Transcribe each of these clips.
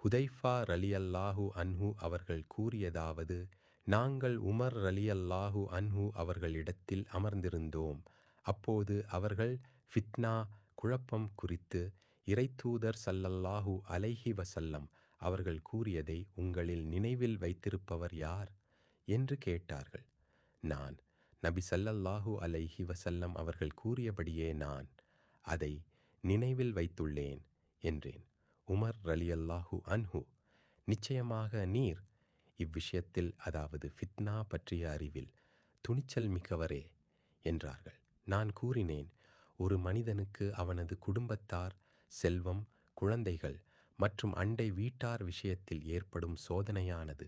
ஹுதைஃபா ரலியல்லாஹு அன்ஹு அவர்கள் கூறியதாவது, நாங்கள் உமர் ரலியல்லாஹு அன்ஹு அவர்களிடத்தில் அமர்ந்திருந்தோம். அப்போது அவர்கள் ஃபித்னா குழப்பம் குறித்து இறைத்தூதர் ஸல்லல்லாஹு அலைஹி வஸல்லம் அவர்கள் கூறியதை உங்களில் நினைவில் வைத்திருப்பவர் யார் என்று கேட்டார்கள். நான், நபி ஸல்லல்லாஹு அலைஹி வஸல்லம் அவர்கள் கூறியபடியே நான் அதை நினைவில் வைத்துள்ளேன் என்றேன். உமர் ரலியல்லாஹு அன்ஹு, நிச்சயமாக நீர் இவ்விஷயத்தில், அதாவது ஃபித்னா பற்றிய அறிவில் துணிச்சல் மிக்கவரே என்றார்கள். நான் கூறினேன், ஒரு மனிதனுக்கு அவனது குடும்பத்தார், செல்வம், குழந்தைகள் மற்றும் அண்டை வீட்டார் விஷயத்தில் ஏற்படும் சோதனையானது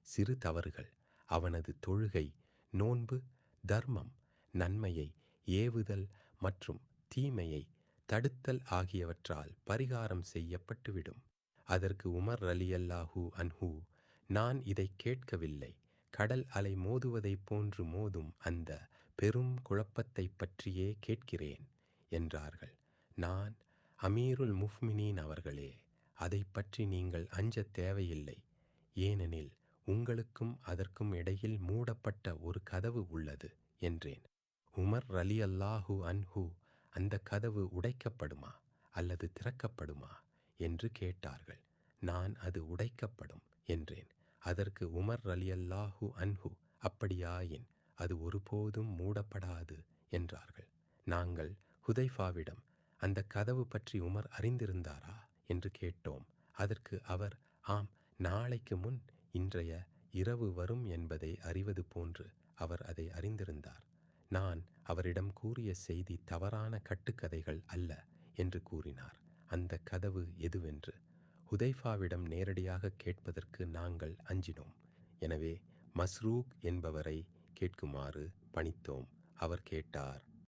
சிறு தவறுகள் அவனது தொழுகை, நோன்பு, தர்மம், நன்மையை ஏவுதல் மற்றும் தீமையை தடுத்தல் ஆகியவற்றால் பரிகாரம் செய்யப்பட்டுவிடும். அதற்கு உமர் ரலியல்லாஹு அன்ஹு, நான் இதை கேட்கவில்லை. கடல் அலை மோதுவதைப் போன்று மோதும் அந்த பெரும் குழப்பத்தை பற்றியே கேட்கிறேன் என்றார்கள். நான், அமீருல் முஃமினீன் அவர்களே, அதை பற்றி நீங்கள் அஞ்சத் தேவையில்லை. ஏனெனில் உங்களுக்கும் அதற்கும் இடையில் மூடப்பட்ட ஒரு கதவு உள்ளது என்றேன். உமர் ரலியல்லாஹு அன்ஹு, அந்த கதவு உடைக்கப்படுமா அல்லது திறக்கப்படுமா என்று கேட்டார்கள். நான், அது உடைக்கப்படும் என்றேன். அதற்கு உமர் ரலியல்லாஹு அன்ஹு, அப்படியாயின் அது ஒருபோதும் மூடப்படாது என்றார்கள். நாங்கள் ஹுதைஃபாவிடம், அந்த கதவு பற்றி உமர் அறிந்திருந்தாரா என்று கேட்டோம். அதற்கு அவர், ஆம், நாளைக்கு முன் இன்றைய இரவு வரும் என்பதை அறிவது போன்று அவர் அதை அறிந்திருந்தார். நான் அவரிடம் கூறிய செய்தி தவறான கட்டுக்கதைகள் அல்ல என்று கூறினார். அந்த கதவு எதுவென்று ஹுதைஃபாவிடம் நேரடியாக கேட்பதற்கு நாங்கள் அஞ்சினோம். எனவே மஸ்ரூக் என்பவரை கேட்குமாறு பணித்தோம். அவர் கேட்டார்.